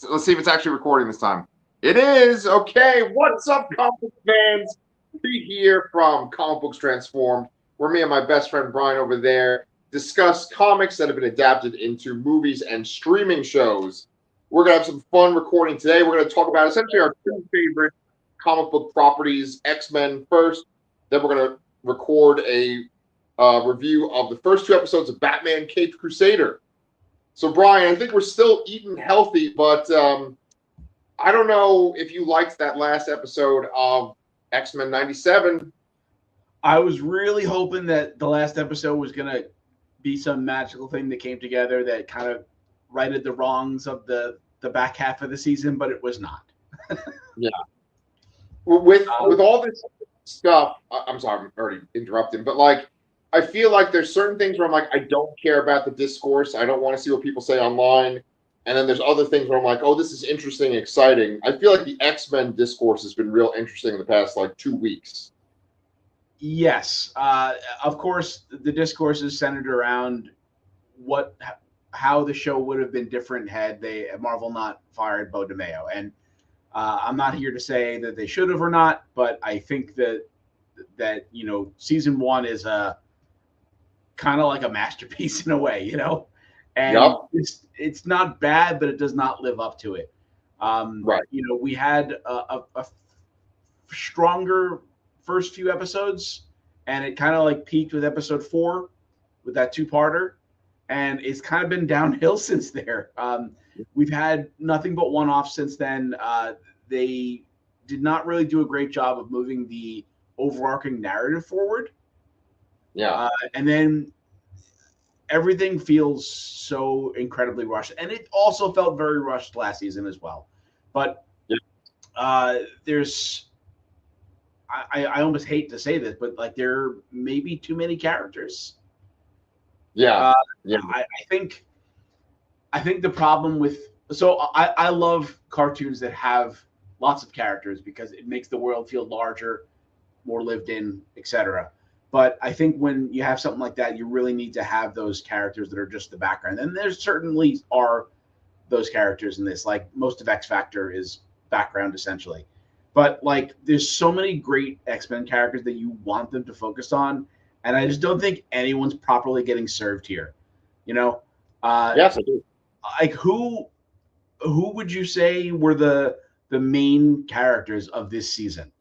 Let's see if it's actually recording this time. It is. Okay. What's up, comic book fans? We here from Comic Books Transformed, where me and my best friend Brian over there discuss comics that have been adapted into movies and streaming shows. We're going to have some fun recording today. We're going to talk about essentially our two favorite comic book properties, X-Men first. Then we're going to record a review of the first two episodes of Batman Caped Crusader. So, Brian, I think we're still eating healthy, but I don't know if you liked that last episode of X-Men 97. I was really hoping that the last episode was going to be some magical thing that came together that kind of righted the wrongs of the back half of the season, but it was not. Yeah. With all this stuff, I'm sorry, I'm already interrupting, but like, I feel like there's certain things where I'm like, I don't care about the discourse. I don't want to see what people say online. And then there's other things where I'm like, oh, this is interesting, exciting. I feel like the X-Men discourse has been real interesting in the past, like, 2 weeks. Yes. Of course, the discourse is centered around how the show would have been different had Marvel not fired Beau DeMayo. And I'm not here to say that they should have or not, but I think that season one is kind of like a masterpiece in a way, and Yep. it's not bad, but it does not live up to it. Right. We had a stronger first few episodes, and it kind of like peaked with episode 4 with that two-parter, and it's kind of been downhill since there. We've had nothing but one-off since then. They did not really do a great job of moving the overarching narrative forward. Yeah. And then everything feels so incredibly rushed. And it also felt very rushed last season as well. But there's I almost hate to say this, but like there may be too many characters. Yeah. I think the problem with I love cartoons that have lots of characters because it makes the world feel larger, more lived in, etc. But I think when you have something like that, you really need to have those characters that are just the background. And there certainly are those characters in this. Like most of X Factor is background essentially. But like there's so many great X-Men characters that you want them to focus on. And I just don't think anyone's properly getting served here. Yes, I do. Like who would you say were the main characters of this season?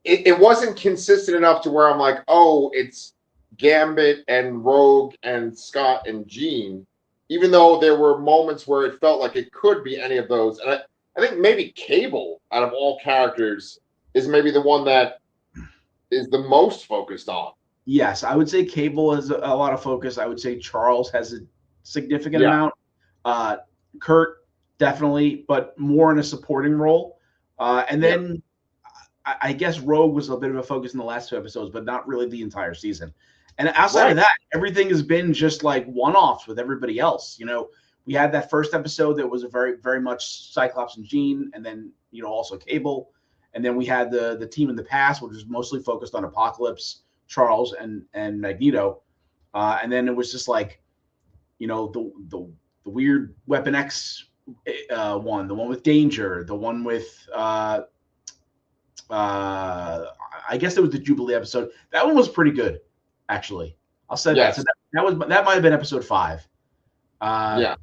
It wasn't consistent enough to where I'm like, oh, it's Gambit and Rogue and Scott and Jean, even though there were moments where it felt like it could be any of those. And I think maybe Cable, out of all characters, is maybe the one that is the most focused on. Yes, I would say Cable has a lot of focus. I would say Charles has a significant amount. Kurt, definitely, but more in a supporting role. And then I guess Rogue was a bit of a focus in the last 2 episodes, but not really the entire season. And outside of that, everything has been just like one-offs with everybody else. We had that first episode that was a very, very much Cyclops and Jean, and then, also Cable. And then we had the team in the past, which was mostly focused on Apocalypse, Charles, and Magneto. And then it was just like, the weird Weapon X one, the one with Danger, the one with I guess it was the Jubilee episode. That one was pretty good, actually. I'll say that. So that might have been episode 5. And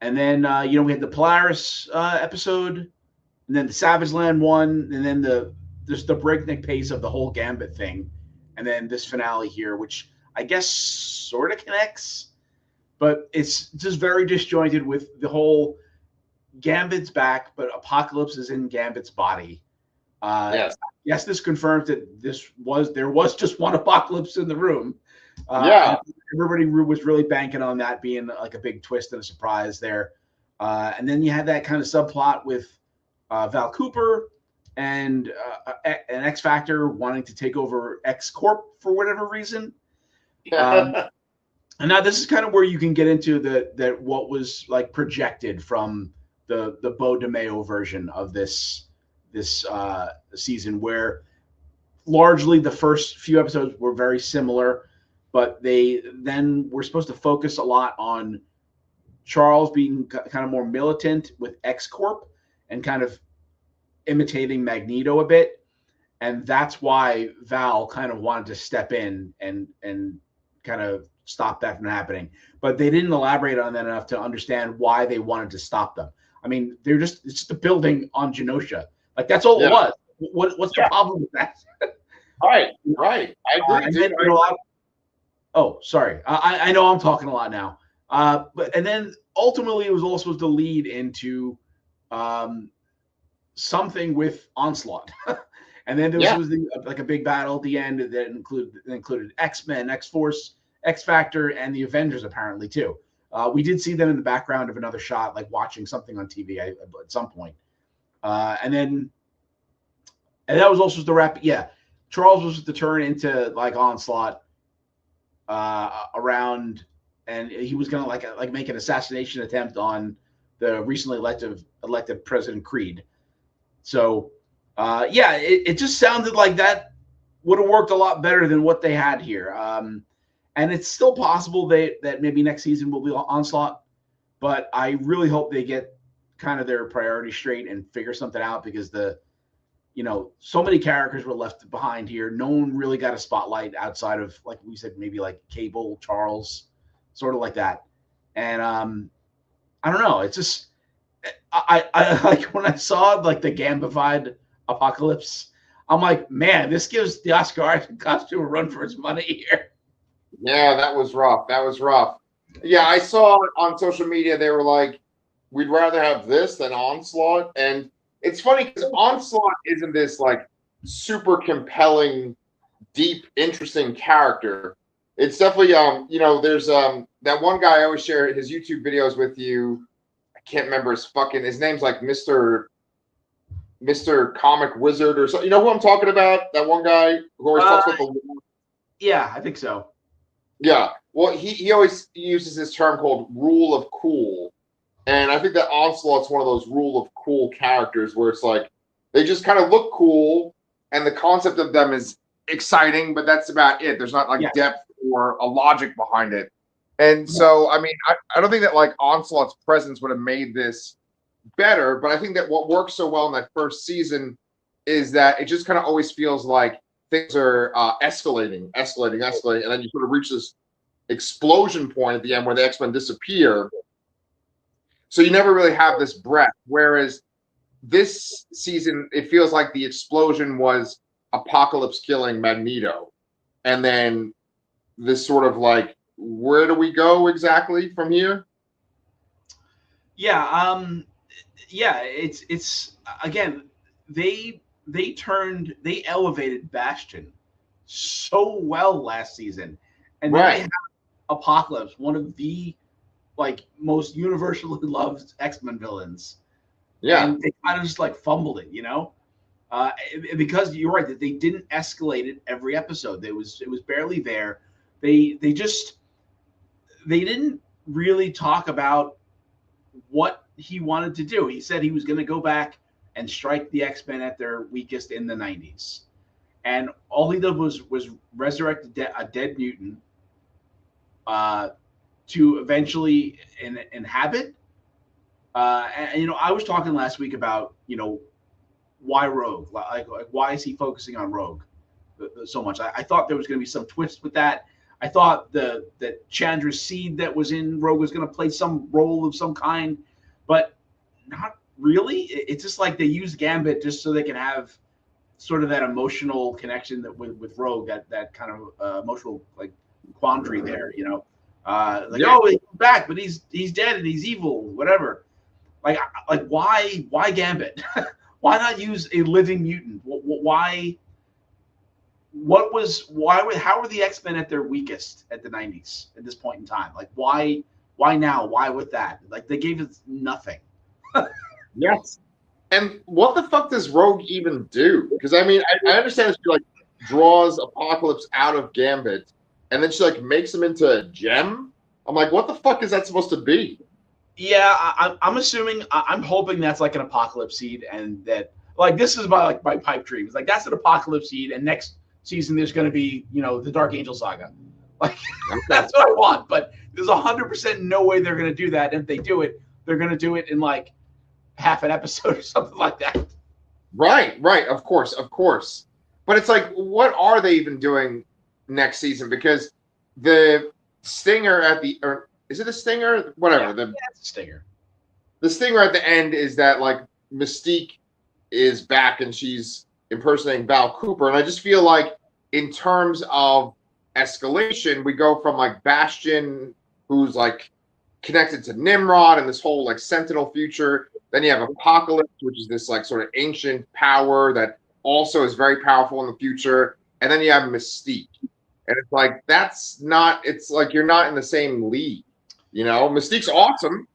then we had the Polaris episode, and then the Savage Land one, and then just the breakneck pace of the whole Gambit thing, and then this finale here, which I guess sort of connects, but it's just very disjointed with the whole Gambit's back, but Apocalypse is in Gambit's body. Yes, this confirms that there was just one Apocalypse in the room. Everybody was really banking on that being like a big twist and a surprise there. And then you had that kind of subplot with Val Cooper and an X Factor wanting to take over X Corp for whatever reason. And now this is kind of where you can get into that what was like projected from the Beau DeMayo version of this season, where largely the first few episodes were very similar, but they then were supposed to focus a lot on Charles being kind of more militant with X-Corp and kind of imitating Magneto a bit. And that's why Val kind of wanted to step in and kind of stop that from happening. But they didn't elaborate on that enough to understand why they wanted to stop them. I mean, it's just a building on Genosha. Like, that's all it was. What's the problem with that? Right. I agree. Sorry. I know I'm talking a lot now. But then ultimately it was all supposed to lead into something with Onslaught. And then there was a big battle at the end that included X-Men, X-Force, X-Factor, and the Avengers apparently too. We did see them in the background of another shot, like watching something on TV at some point. And that was also the wrap. Yeah, Charles was to turn into like Onslaught around, and he was gonna like make an assassination attempt on the recently elected President Creed. So it just sounded like that would have worked a lot better than what they had here. And it's still possible that maybe next season will be Onslaught, but I really hope they get kind of their priorities straight and figure something out, because so many characters were left behind here. No one really got a spotlight outside of, like we said, maybe like Cable, Charles, sort of like that. And I don't know. It's just I like when I saw like the Gambified Apocalypse, I'm like, man, this gives the Oscar Isaac costume a run for its money here. Yeah, that was rough. Yeah, I saw on social media they were like, we'd rather have this than Onslaught. And it's funny because Onslaught isn't this like super compelling, deep, interesting character. It's definitely there's that one guy I always share his YouTube videos with you. I can't remember his name's like Mr. Comic Wizard or something. You know who I'm talking about? That one guy who always talks about the war. Yeah, I think so. Yeah. Well, he always uses this term called rule of cool. And I think that Onslaught's one of those rule of cool characters where it's like they just kind of look cool and the concept of them is exciting, but that's about it. There's not like depth or a logic behind it. And so, I mean, I don't think that like Onslaught's presence would have made this better, but I think that what works so well in that first season is that it just kind of always feels like things are escalating, and then you sort of reach this explosion point at the end where the X-Men disappear. So you never really have this breath. Whereas this season, it feels like the explosion was Apocalypse killing Magneto. And then this sort of like, where do we go exactly from here? Yeah. It's again, they elevated Bastion so well last season. And then they have Apocalypse, one of the like most universally loved X-Men villains. Yeah. And they kind of just like fumbled it, because you're right that they didn't escalate it every episode. It was barely there. They didn't really talk about what he wanted to do. He said he was going to go back and strike the X-Men at their weakest in the 90s. And all he did was resurrect a dead mutant to eventually inhabit. And I was talking last week about why Rogue, like why is he focusing on Rogue so much? I thought there was going to be some twist with that. I thought that Chandra's seed that was in Rogue was going to play some role of some kind, but not really. It's just like they used Gambit just so they can have sort of that emotional connection that with Rogue, that kind of emotional like quandary there, oh, he's back, but he's dead and he's evil, whatever. Like why Gambit? Why not use a living mutant? Why? How were the X-Men at their weakest at the 90s at this point in time? Like why now? Why with that? Like they gave us nothing. Yes. And what the fuck does Rogue even do? Because I mean, I understand she like draws Apocalypse out of Gambit, and then she like makes him into a gem. I'm like, what the fuck is that supposed to be? Yeah, I'm assuming, I'm hoping that's like an Apocalypse seed, and that like this is my pipe dream. It's like that's an Apocalypse seed, and next season there's going to be the Dark Angel saga. Like that's what I want. But there's 100% no way they're going to do that. And if they do it, they're going to do it in like half an episode or something like that. Right. Of course. But it's like, what are they even doing next season? Because the stinger or is it a stinger? Whatever. Yeah, it's a stinger. The stinger at the end is that like Mystique is back and she's impersonating Val Cooper. And I just feel like in terms of escalation, we go from like Bastion, who's like connected to Nimrod and this whole like Sentinel future. Then you have Apocalypse, which is this like sort of ancient power that also is very powerful in the future. And then you have Mystique. And it's like, it's like you're not in the same league. You know, Mystique's awesome.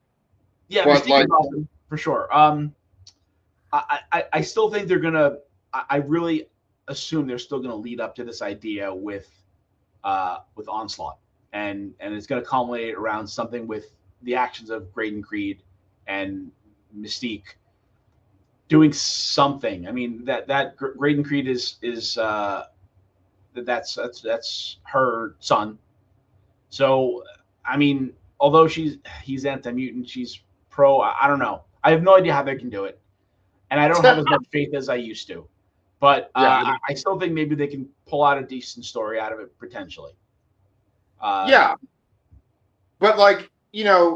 Yeah, Mystique is awesome for sure. I still think they're gonna. I really assume they're still gonna lead up to this idea with Onslaught, and it's gonna culminate around something with the actions of Graydon Creed and Mystique doing something. I mean that Graydon Creed is that's her son. So I mean, although he's anti-mutant, she's pro. I don't know. I have no idea how they can do it, and I don't have as much faith as I used to. But I still think maybe they can pull out a decent story out of it potentially. Yeah, but like they're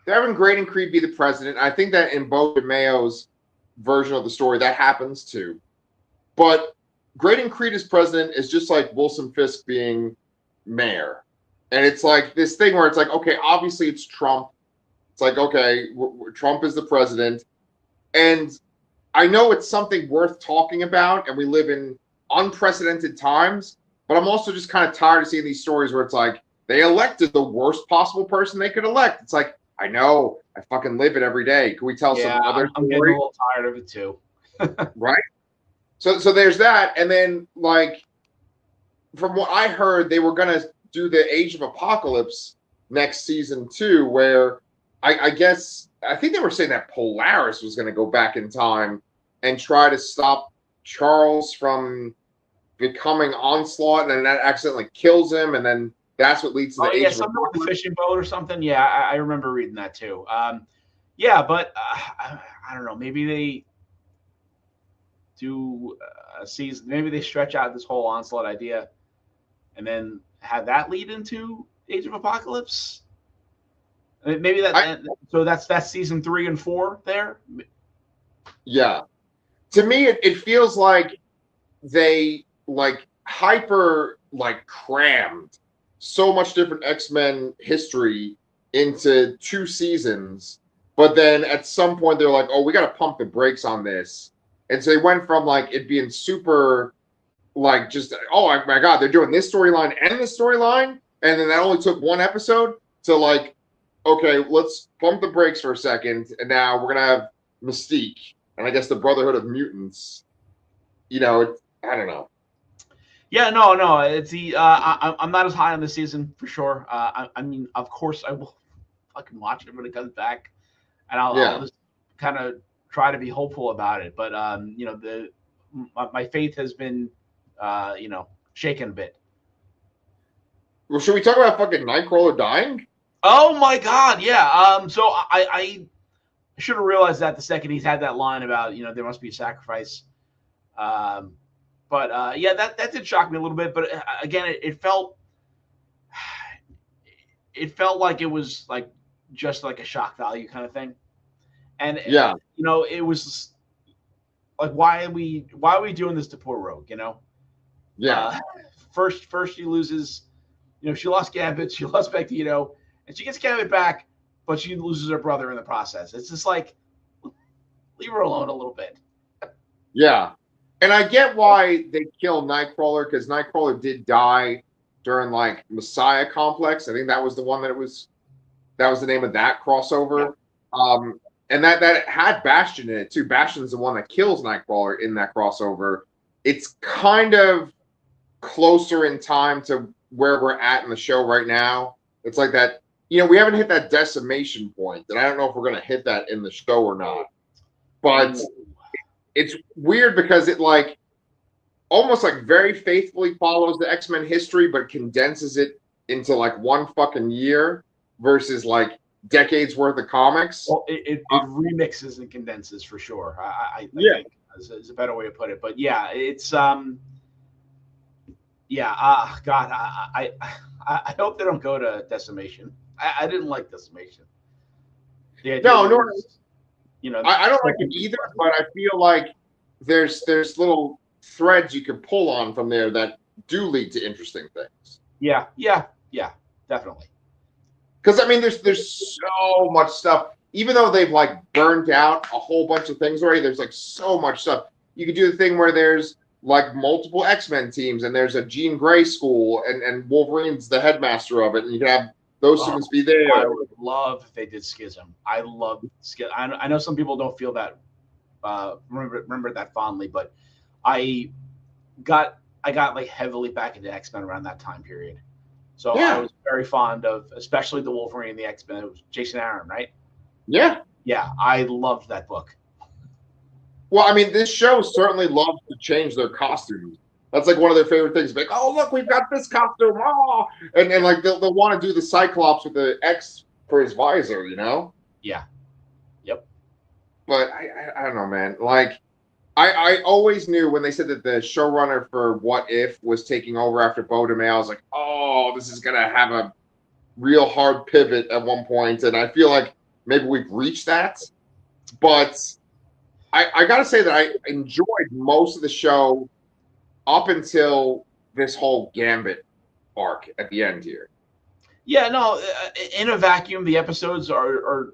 having Graydon Creed be the president. I think that in Bo DeMayo's version of the story that happens too. But Graydon Creed as president is just like Wilson Fisk being mayor. And it's like this thing where it's like, okay, obviously it's Trump. It's like, okay, Trump is the president. And I know it's something worth talking about, and we live in unprecedented times, but I'm also just kind of tired of seeing these stories where it's like, they elected the worst possible person they could elect. It's like, I know, I fucking live it every day. Can we tell some other story? I'm getting a little tired of it too. Right? So there's that. And then, like, from what I heard, they were going to do the Age of Apocalypse next season too, where I think they were saying that Polaris was going to go back in time and try to stop Charles from becoming Onslaught, and then that accidentally kills him, and then that's what leads to the Age of something with the fishing boat or something. Yeah, I remember reading that too. Yeah, but I don't know. Maybe they do a season. Maybe they stretch out this whole Onslaught idea, and then have that lead into Age of Apocalypse. Maybe so that's season 3 and 4 there. Yeah, to me it feels like they like hyper like crammed so much different X-Men history into 2 seasons, but then at some point they're like, oh, we got to pump the brakes on this, and so they went from like it being super like just, oh my god, they're doing this storyline and this storyline, and then that only took 1 episode, to like, okay, let's pump the brakes for a second, and now we're gonna have Mystique and I guess the Brotherhood of Mutants. I don't know. Yeah, no, it's I'm not as high on this season for sure. I mean, of course, I will fucking watch it when it comes back, and I'll just kind of try to be hopeful about it. But my faith has been shaken a bit. Well, should we talk about fucking Nightcrawler dying? Oh my god, yeah. So I should have realized that the second he's had that line about there must be a sacrifice. But yeah, that did shock me a little bit. But again, it felt like it was like just like a shock value kind of thing. And yeah, it was like, why are we doing this to poor Rogue? Yeah. First she loses. She lost Gambit, she lost Magneto, and she gets Gambit back, but she loses her brother in the process. It's just like, leave her alone a little bit. Yeah. And I get why they killed Nightcrawler, because Nightcrawler did die during like Messiah Complex. I think that was the one that was the name of that crossover. Yeah. And that had Bastion in it too. Bastion's the one that kills Nightcrawler in that crossover. It's kind of closer in time to where we're at in the show right now. It's like that, we haven't hit that decimation point, and I don't know if we're going to hit that in the show or not. But it's weird because it like almost like very faithfully follows the X-Men history, but condenses it into like one fucking year versus like decades worth of comics. Well, it remixes and condenses for sure. I think is a better way to put it. But yeah, it's God, I hope they don't go to Decimation. I didn't like Decimation. Yeah, no, I don't like it either. But I feel like there's little threads you can pull on from there that do lead to interesting things. Yeah, definitely. Because I mean, there's so much stuff. Even though they've like burned out a whole bunch of things already, there's like so much stuff. You could do the thing where there's like multiple X-Men teams, and there's a Jean Grey school, and Wolverine's the headmaster of it, and you can have those students be there. I would love if they did Schism. I love Schism. I know some people don't feel that remember that fondly, but I got like heavily back into X-Men around that time period. So I was very fond of, especially the Wolverine and the X-Men. It was Jason Aaron, right? Yeah. Yeah, I loved that book. Well, I mean, this show certainly loves to change their costumes. That's like one of their favorite things. Like, oh, look, we've got this costume. Oh! And like they'll want to do the Cyclops with the X for his visor, you know? Yeah. Yep. But I don't know, man. Like, I always knew when they said that the showrunner for What If was taking over after Beau DeMay, I was like, oh, this is going to have a real hard pivot at one point. And I feel like maybe we've reached that. But I got to say that I enjoyed most of the show up until this whole Gambit arc at the end here. Yeah, no, in a vacuum, the episodes are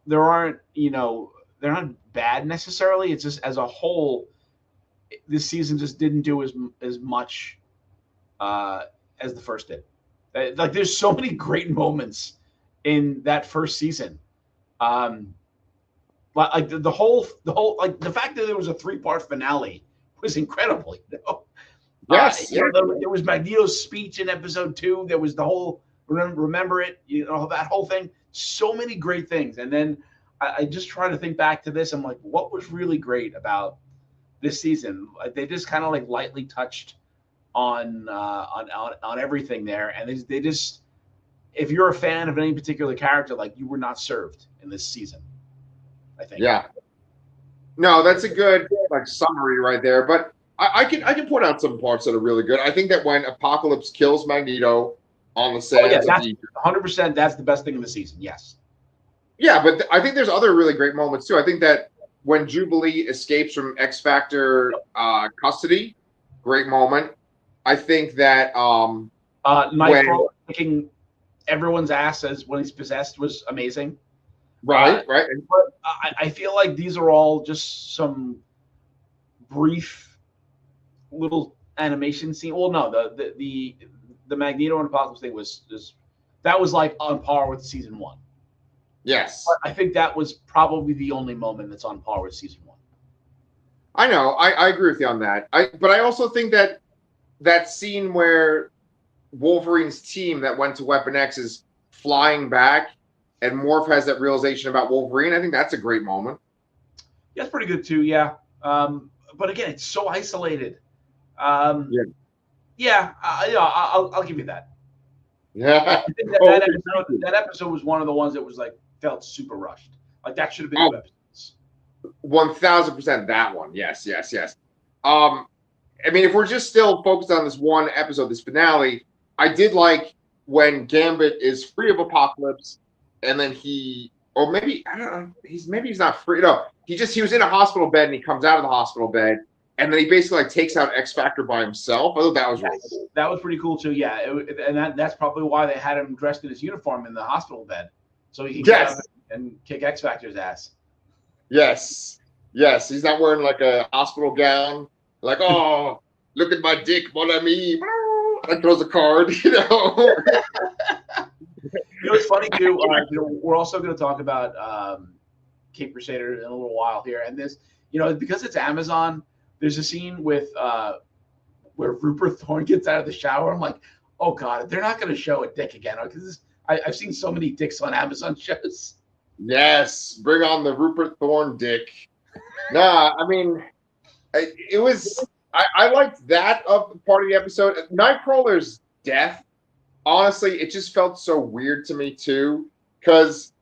there aren't, they're not bad necessarily. It's just as a whole, this season just didn't do as much as the first did. Like, there's so many great moments in that first season. Like the whole like the fact that there was a 3-part finale was incredible. Yes, there was Magneto's speech in episode 2. There was the whole remember it, that whole thing. So many great things, and then I just try to think back to this. I'm like, what was really great about this season? Like, they just kind of like lightly touched on everything there, and they just, if you're a fan of any particular character, like, you were not served in this season, I think. Yeah. No, that's a good like summary right there. But I can point out some parts that are really good. I think that when Apocalypse kills Magneto on the sands, 100%, that's the best thing in the season. Yes. Yeah, but I think there's other really great moments too. I think that when Jubilee escapes from X Factor custody, great moment. I think that Nightcrawler kicking everyone's ass as when he's possessed was amazing. Right. But I feel like these are all just some brief little animation scene. Well, no, the Magneto and Apocalypse thing was like on par with season 1. Yes. But I think that was probably the only moment that's on par with season 1. I know. I agree with you on that. But I also think that scene where Wolverine's team that went to Weapon X is flying back and Morph has that realization about Wolverine, I think that's a great moment. Yeah, it's pretty good too, yeah. But again, it's so isolated. I'll give you that. Yeah. I think that episode was one of the ones that was like felt super rushed. Like, that should have been 2 episodes. 1000% that one. Yes. I mean, if we're just still focused on this one episode, this finale, I did like when Gambit is free of Apocalypse, and then he's not free. No, he was in a hospital bed, and he comes out of the hospital bed, and then he basically like takes out X Factor by himself. I thought that was really cool. That was pretty cool too. Yeah, and that's probably why they had him dressed in his uniform in the hospital bed, so he could get up and kick X Factor's ass. Yes. He's not wearing like a hospital gown. Like, oh, look at my dick, mon ami. Like, throws a card, It's funny too. We're also going to talk about Cape Crusader in a little while here, and this, because it's Amazon. There's a scene with where Rupert Thorne gets out of the shower. I'm like, oh god, they're not going to show a dick again, because I've seen so many dicks on Amazon shows. Yes, bring on the Rupert Thorne dick. Nah, I mean, it was I liked that of part of the episode. Nightcrawler's death, honestly, it just felt so weird to me too, because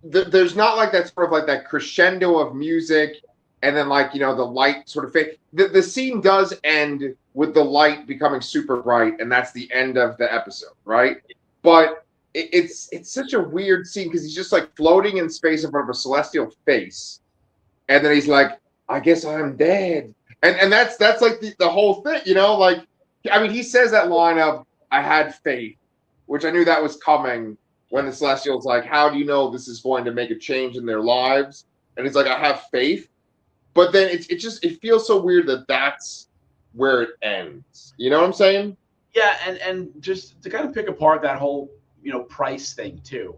there's not like that sort of like that crescendo of music, and then like the light sort of fade. The scene does end with the light becoming super bright, and that's the end of the episode, right? But it's such a weird scene because he's just like floating in space in front of a celestial face, and then he's like, "I guess I'm dead," and that's like the whole thing, like, I mean, he says that line of "I had faith," which I knew that was coming when the Celestial's like, "How do you know this is going to make a change in their lives?" And he's like, "I have faith," but then it feels so weird that that's where it ends. You know what I'm saying? Yeah, and just to kind of pick apart that whole price thing too.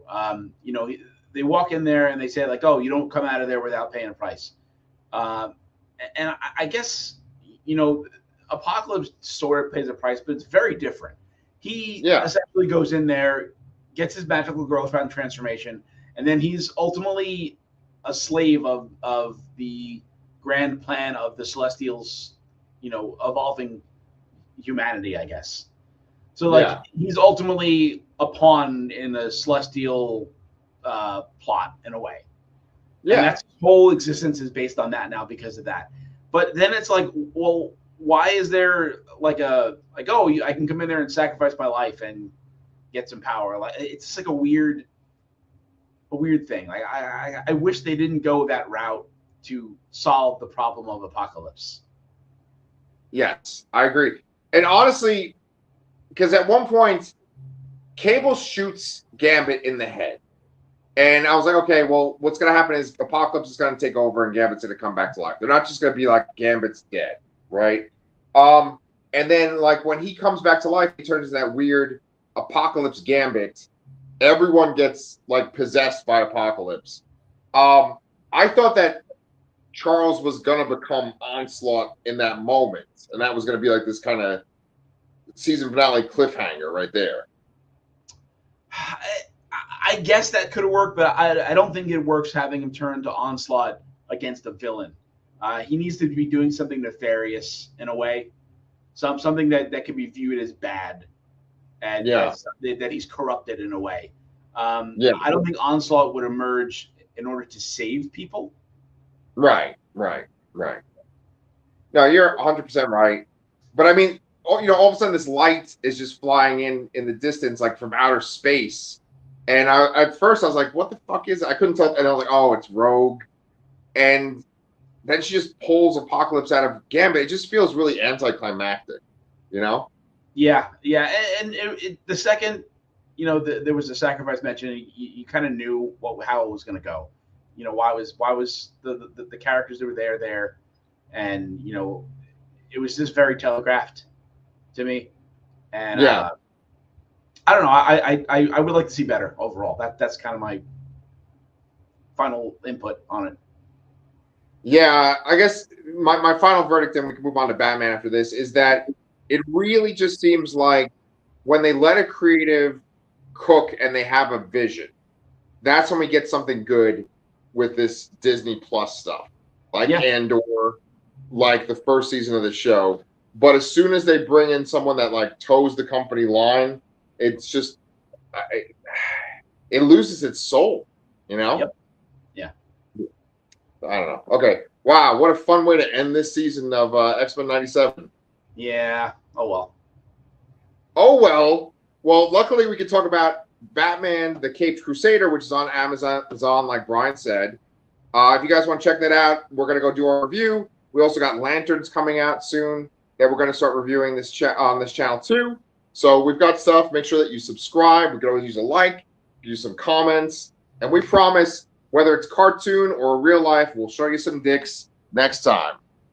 They walk in there and they say like, "Oh, you don't come out of there without paying a price." And I guess Apocalypse sort of pays a price, but it's very different. He essentially goes in there, gets his magical girlfriend transformation, and then he's ultimately a slave of the grand plan of the Celestials, evolving humanity, I guess. So like he's ultimately a pawn in a Celestial plot in a way. Yeah, and that's his whole existence is based on that now because of that. But then it's like, well, why is there like I can come in there and sacrifice my life and get some power? Like it's just like a weird thing. Like I wish they didn't go that route to solve the problem of Apocalypse. Yes, I agree. And honestly, because at one point, Cable shoots Gambit in the head. And I was like, okay, well, what's going to happen is Apocalypse is going to take over and Gambit's going to come back to life. They're not just going to be like, Gambit's dead, right? And then, like, when he comes back to life, he turns into that weird Apocalypse Gambit. Everyone gets, like, possessed by Apocalypse. I thought that Charles was going to become Onslaught in that moment. And that was going to be, like, this kind of season finale cliffhanger right there. I guess that could have worked, but I don't think it works having him turn to Onslaught against a villain. He needs to be doing something nefarious in a way, something that can be viewed as bad, and that he's corrupted in a way. I don't think Onslaught would emerge in order to save people. Right. No, you're 100% right. But I mean, all of a sudden this light is just flying in the distance, like from outer space. And at first I was like, what the fuck is it? I couldn't tell. And I was like, oh, it's Rogue. And then she just pulls Apocalypse out of Gambit. It just feels really anticlimactic, Yeah. And the second, there was a sacrifice mentioned, you kind of knew how it was going to go. Why was the characters that were there. And, it was just very telegraphed to me. And I don't know. I would like to see better overall. That's kind of my final input on it. Yeah, I guess my final verdict, and we can move on to Batman after this, is that it really just seems like when they let a creative cook and they have a vision, that's when we get something good with this Disney Plus stuff, like Andor, like the first season of the show. But as soon as they bring in someone that like toes the company line, it's just it loses its soul, Yep. Yeah. I don't know. Okay. Wow, what a fun way to end this season of X-Men 97. Yeah. Oh well. Well, luckily we could talk about Batman: The Caped Crusader, which is on Amazon, like Brian said. If you guys want to check that out, we're gonna go do our review. We also got Lanterns coming out soon that we're gonna start reviewing on this channel too. So we've got stuff. Make sure that you subscribe. We could always use a like, use some comments. And we promise, whether it's cartoon or real life, we'll show you some dicks next time.